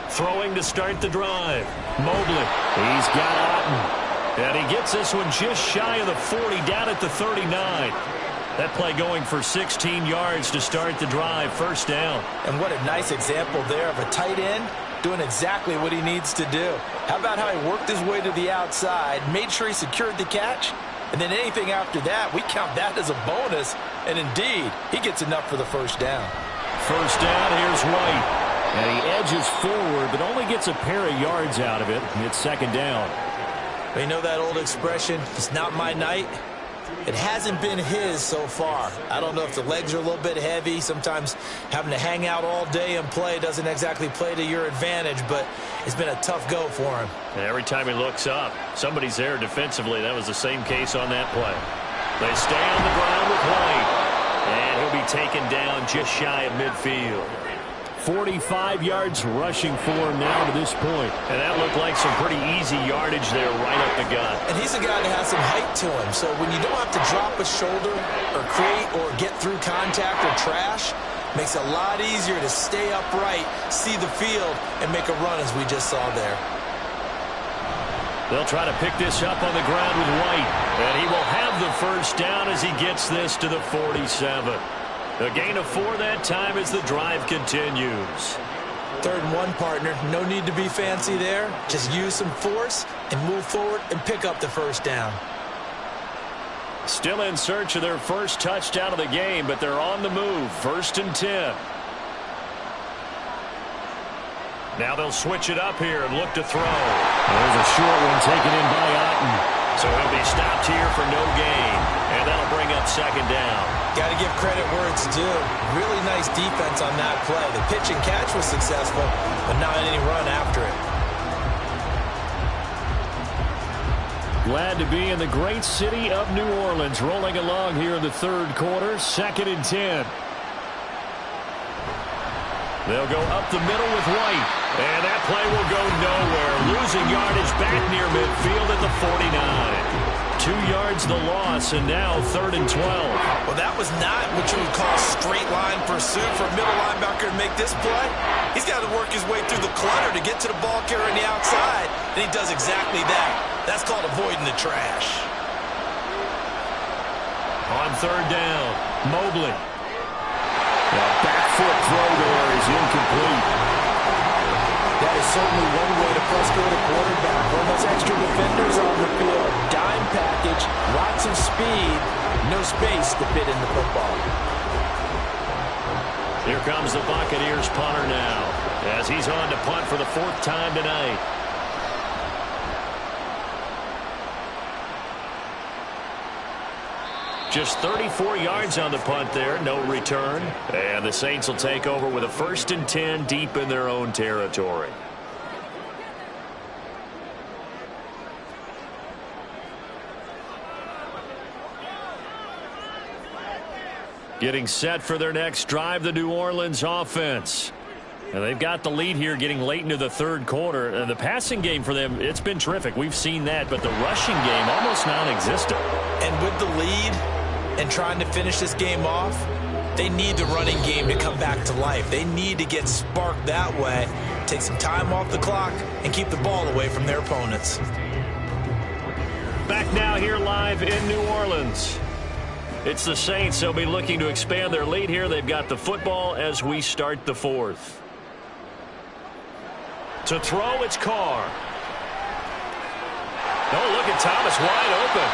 Throwing to start the drive. Mobley. He's got Otten. And he gets this one just shy of the 40, down at the 39. That play going for 16 yards to start the drive. 1st down. And what a nice example there of a tight end doing exactly what he needs to do. How about how he worked his way to the outside, made sure he secured the catch, and then anything after that, we count that as a bonus. And indeed, he gets enough for the 1st down. 1st down, here's White. And he edges forward, but only gets a pair of yards out of it. It's 2nd down. You know that old expression, it's not my night? It hasn't been his so far. I don't know if the legs are a little bit heavy. Sometimes having to hang out all day and play doesn't exactly play to your advantage, but it's been a tough go for him. And every time he looks up, somebody's there defensively. That was the same case on that play. They stay on the ground with White. And he'll be taken down just shy of midfield. 45 yards rushing for him now to this point. And that looked like some pretty easy yardage there right up the gut. And he's a guy that has some height to him. So when you don't have to drop a shoulder or create or get through contact or trash, makes it a lot easier to stay upright, see the field, and make a run as we just saw there. They'll try to pick this up on the ground with White. And he will have the 1st down as he gets this to the 47. A gain of 4 that time as the drive continues. 3rd and 1, partner. No need to be fancy there. Just use some force and move forward and pick up the 1st down. Still in search of their 1st touchdown of the game, but they're on the move. 1st and 10. Now they'll switch it up here and look to throw. There's a short one taken in by Otten. So he'll be stopped here for no gain. And that'll bring up 2nd down. Got to give credit where it's due. Really nice defense on that play. The pitch and catch was successful, but not any run after it. Glad to be in the great city of New Orleans, rolling along here in the 3rd quarter. 2nd and 10. They'll go up the middle with White. And that play will go nowhere. Losing yardage back near midfield at the 49. 2 yards the loss, and now 3rd and 12. Well, that was not what you would call straight line pursuit for a middle linebacker to make this play. He's got to work his way through the clutter to get to the ball carrier on the outside, and he does exactly that. That's called avoiding the trash. On 3rd down, Mobley. The back foot throw there is incomplete. That is certainly one way to frustrate a quarterback. When those extra defenders on the field, dime package, lots of speed, no space to fit in the football. Here comes the Buccaneers punter now, as he's on to punt for the 4th time tonight. Just 34 yards on the punt there, no return. And the Saints will take over with a 1st and 10 deep in their own territory. Getting set for their next drive, the New Orleans offense. And they've got the lead here getting late into the 3rd quarter. The passing game for them, it's been terrific. We've seen that, but the rushing game almost non-existent. And with the lead and trying to finish this game off, they need the running game to come back to life. They need to get sparked that way, take some time off the clock, and keep the ball away from their opponents. Back now here live in New Orleans. It's the Saints. They'll be looking to expand their lead here. They've got the football as we start the 4th. To throw, it's Carr. Oh, look at Thomas wide open.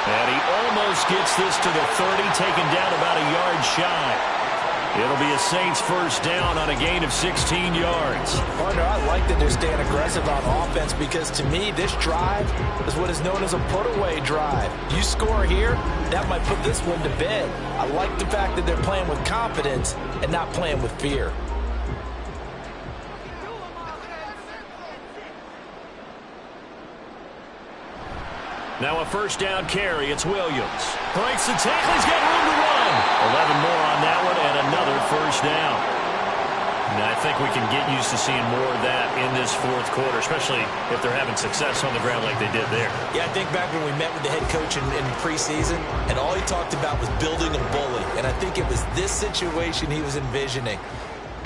And he almost gets this to the 30, taken down about a yard shy. It'll be a Saints 1st down on a gain of 16 yards. Partner, I like that they're staying aggressive on offense because to me, this drive is what is known as a put-away drive. You score here, that might put this one to bed. I like the fact that they're playing with confidence and not playing with fear. Now a 1st down carry. It's Williams. Breaks the tackle. He's got room to run. 11 more on that one and another 1st down. Now I think we can get used to seeing more of that in this 4th quarter, especially if they're having success on the ground like they did there. Yeah, I think back when we met with the head coach in preseason, and all he talked about was building a bully. And I think it was this situation he was envisioning.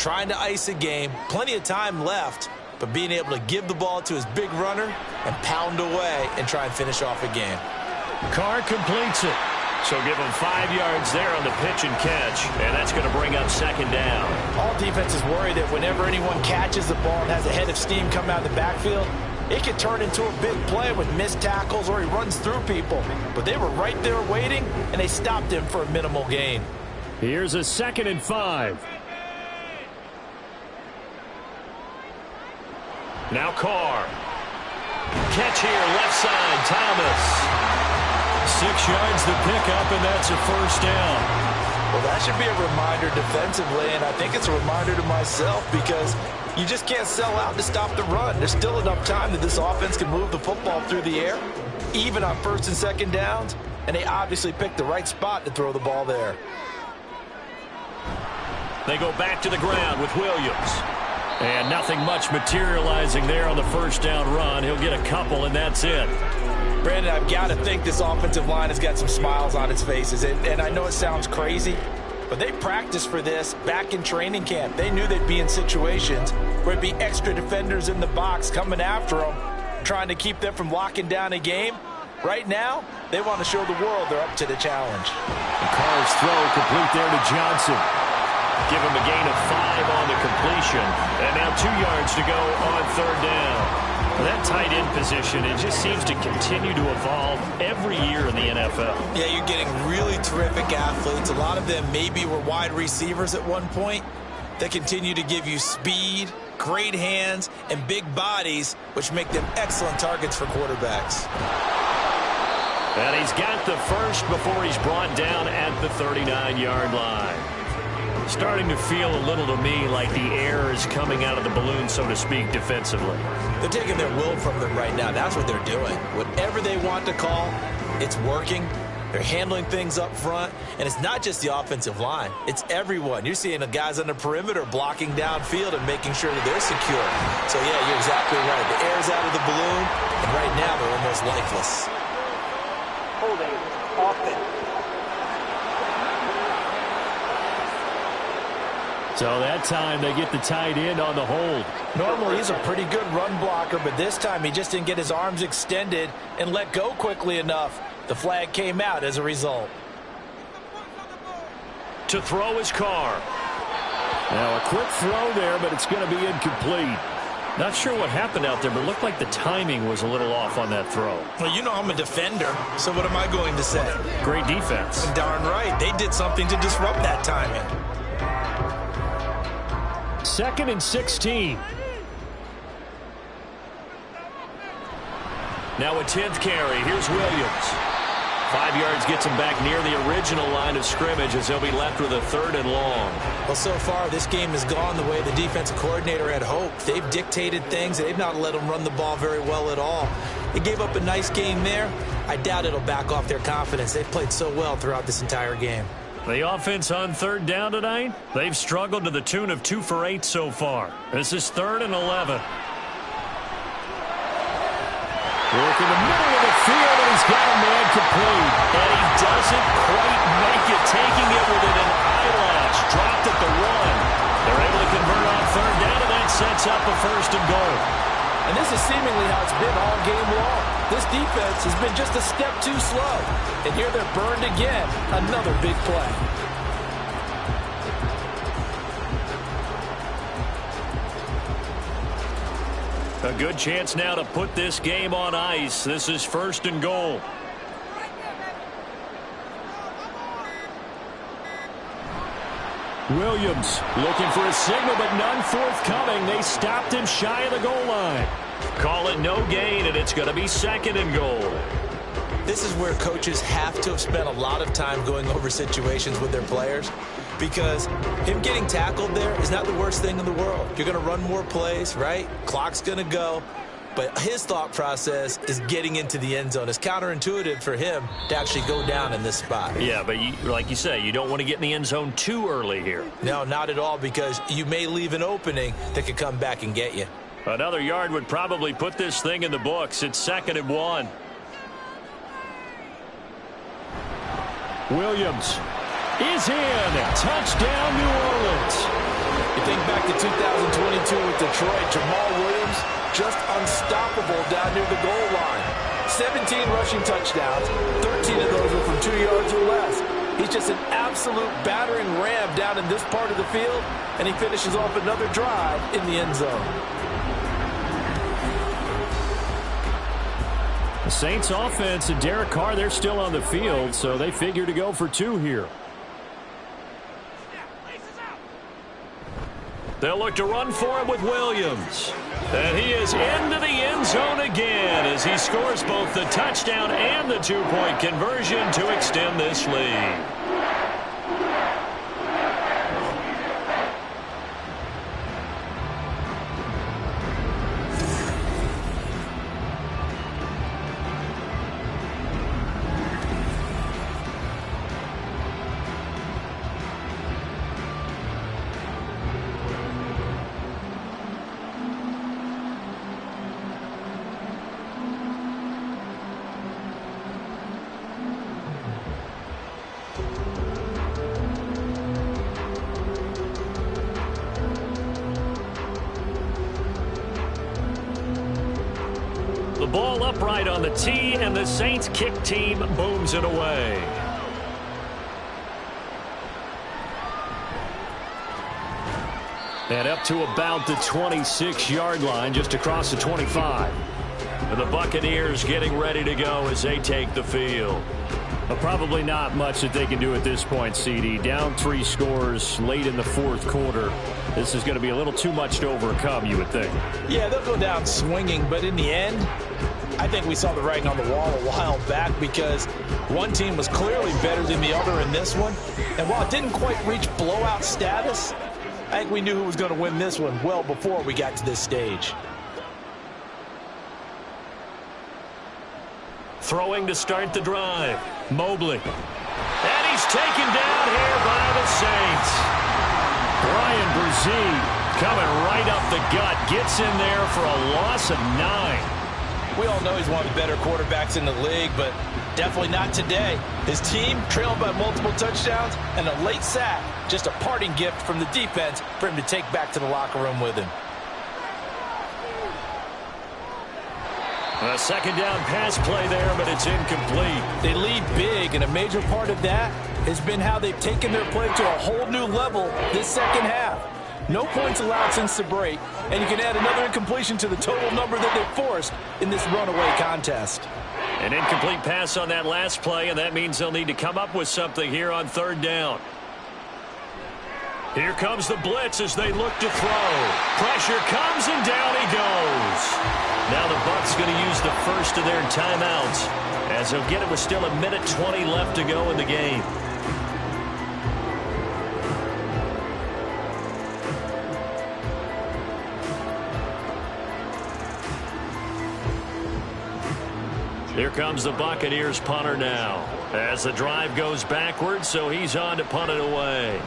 Trying to ice a game, plenty of time left, but being able to give the ball to his big runner and pound away and try and finish off a game. Carr completes it. So give him 5 yards there on the pitch and catch, and that's going to bring up 2nd down. All defenses worry that whenever anyone catches the ball and has a head of steam come out of the backfield, it can turn into a big play with missed tackles or he runs through people. But they were right there waiting, and they stopped him for a minimal gain. Here's a 2nd and 5. Now Carr. Catch here, left side, Thomas. 6 yards to pick up, and that's a 1st down. Well, that should be a reminder defensively, and I think it's a reminder to myself because you just can't sell out to stop the run. There's still enough time that this offense can move the football through the air, even on 1st and 2nd downs, and they obviously picked the right spot to throw the ball there. They go back to the ground with Williams. And nothing much materializing there on the 1st down run. He'll get a couple, and that's it. Brandon, I've got to think this offensive line has got some smiles on its faces. And I know it sounds crazy, but they practiced for this back in training camp. They knew they'd be in situations where it'd be extra defenders in the box coming after them, trying to keep them from locking down a game. Right now, they want to show the world they're up to the challenge. And Carr's throw complete there to Johnson. Give him a gain of 5 on the completion. And now 2 yards to go on 3rd down. Well, that tight end position, it just seems to continue to evolve every year in the NFL. Yeah, you're getting really terrific athletes. A lot of them maybe were wide receivers at one point. They continue to give you speed, great hands, and big bodies, which make them excellent targets for quarterbacks. And he's got the 1st before he's brought down at the 39-yard line. Starting to feel a little to me like the air is coming out of the balloon, so to speak, defensively. They're taking their will from them right now. That's what they're doing. Whatever they want to call, it's working. They're handling things up front. And it's not just the offensive line. It's everyone. You're seeing the guys on the perimeter blocking downfield and making sure that they're secure. So, yeah, you're exactly right. The air's out of the balloon, and right now they're almost lifeless. Holding. Offense. So that time they get the tight end on the hold. Normally he's a pretty good run blocker, but this time he just didn't get his arms extended and let go quickly enough. The flag came out as a result. To throw his Carr. Now a quick throw there, but it's going to be incomplete. Not sure what happened out there, but it looked like the timing was a little off on that throw. Well, you know I'm a defender, so what am I going to say? Great defense. Darn right. They did something to disrupt that timing. 2nd and 16. Now a 10th carry. Here's Williams. 5 yards gets him back near the original line of scrimmage as he'll be left with a 3rd and long. Well, so far this game has gone the way the defensive coordinator had hoped. They've dictated things. They've not let them run the ball very well at all. They gave up a nice game there. I doubt it'll back off their confidence. They've played so well throughout this entire game. The offense on 3rd down tonight, they've struggled to the tune of 2 for 8 so far. This is 3rd and 11. Work in the middle of the field, and he's got a man complete. And he doesn't quite make it, taking it within an eyelash. Dropped at the 1. They're able to convert on 3rd down, and that sets up a 1st and goal. And this is seemingly how it's been all game long. This defense has been just a step too slow. And here they're burned again. Another big play. A good chance now to put this game on ice. This is 1st and goal. Williams looking for a signal, but none forthcoming. They stopped him shy of the goal line. Call it no gain, and it's going to be 2nd and goal. This is where coaches have to have spent a lot of time going over situations with their players, because him getting tackled there is not the worst thing in the world. You're going to run more plays, right? Clock's going to go. But his thought process is getting into the end zone. It's counterintuitive for him to actually go down in this spot. Yeah, but like you say, you don't want to get in the end zone too early here. No, not at all, because you may leave an opening that could come back and get you. Another yard would probably put this thing in the books. It's 2nd and 1. Williams is in. Touchdown, New Orleans. You think back to 2022 with Detroit, Jamal Williams, just unstoppable down near the goal line. 17 rushing touchdowns, 13 of those were from 2 yards or less. He's just an absolute battering ram down in this part of the field, and he finishes off another drive in the end zone. The Saints offense and Derek Carr, they're still on the field, so they figure to go for 2 here. They'll look to run for him with Williams. And he is into the end zone again as he scores both the touchdown and the 2-point conversion to extend this lead. The ball upright on the tee, and the Saints kick team booms it away. And up to about the 26-yard line, just across the 25. And the Buccaneers getting ready to go as they take the field. Probably not much that they can do at this point, CD. Down 3 scores late in the 4th quarter. This is going to be a little too much to overcome, you would think. Yeah, they'll go down swinging, but in the end, I think we saw the writing on the wall a while back, because one team was clearly better than the other in this one. And while it didn't quite reach blowout status, I think we knew who was going to win this one well before we got to this stage. Throwing to start the drive. Mobley. And he's taken down here by the Saints. Brian Brzee coming right up the gut. Gets in there for a loss of 9. We all know he's one of the better quarterbacks in the league, but definitely not today. His team trailed by multiple touchdowns and a late sack. Just a parting gift from the defense for him to take back to the locker room with him. A second down pass play there, but it's incomplete. They lead big, and a major part of that has been how they've taken their play to a whole new level this second half. No points allowed since the break, and you can add another incompletion to the total number that they forced in this runaway contest. An incomplete pass on that last play, and that means they'll need to come up with something here on third down. Here comes the blitz as they look to throw. Pressure comes, and down he goes. Now the Bucs going to use the first of their timeouts as they'll get it with still 1:20 left to go in the game. Here comes the Buccaneers punter now as the drive goes backwards, so he's on to punt it away.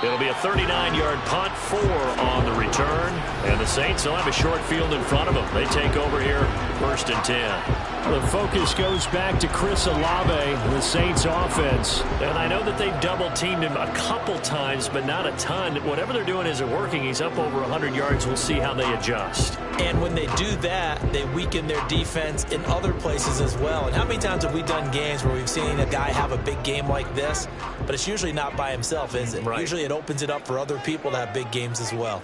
It'll be a 39-yard punt, 4 on the return. And the Saints will have a short field in front of them. They take over here, 1st and 10. The focus goes back to Chris Olave, the Saints offense. And I know that they've double-teamed him a couple times, but not a ton. Whatever they're doing isn't working. He's up over 100 yards. We'll see how they adjust. And when they do that, they weaken their defense in other places as well. And how many times have we done games where we've seen a guy have a big game like this, but it's usually not by himself, is it? Right. Usually it opens it up for other people to have big games as well.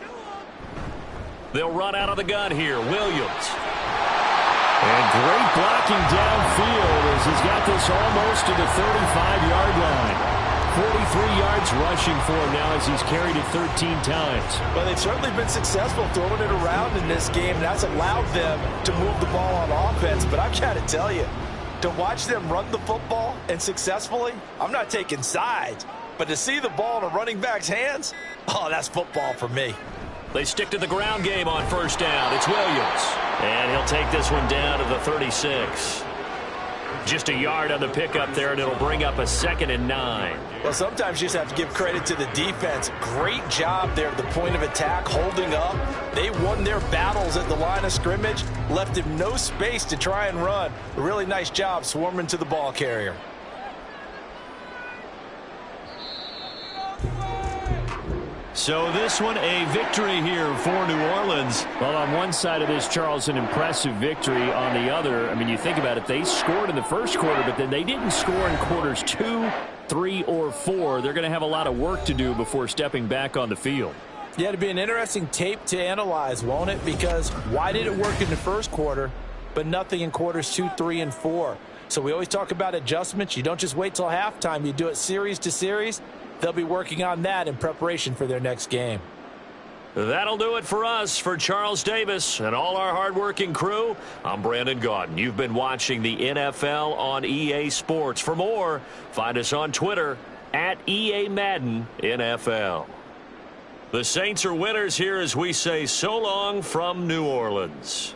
They'll run out of the gun here. Williams. And great blocking downfield as he's got this almost to the 35-yard line. 43 yards rushing for him now as he's carried it 13 times. Well, they've certainly been successful throwing it around in this game, and that's allowed them to move the ball on offense. But I've got to tell you, to watch them run the football and successfully, I'm not taking sides, but to see the ball in a running back's hands, oh, that's football for me. They stick to the ground game on 1st down. It's Williams. And he'll take this one down to the 36. Just a yard on the pickup there, and it'll bring up a 2nd and 9. Well, sometimes you just have to give credit to the defense. Great job there at the point of attack, holding up. They won their battles at the line of scrimmage, left him no space to try and run. A really nice job swarming to the ball carrier. So this one, a victory here for New Orleans. Well, on one side of this, Charles, an impressive victory. On the other, I mean, you think about it, they scored in the first quarter, but then they didn't score in quarters 2, 3, or 4. They're going to have a lot of work to do before stepping back on the field. Yeah, it'll be an interesting tape to analyze, won't it? Because why did it work in the first quarter, but nothing in quarters 2, 3, and 4? So we always talk about adjustments. You don't just wait till halftime. You do it series to series. They'll be working on that in preparation for their next game. That'll do it for us. For Charles Davis and all our hardworking crew, I'm Brandon Gaudin. You've been watching the NFL on EA Sports. For more, find us on Twitter at EA Madden NFL. The Saints are winners here as we say so long from New Orleans.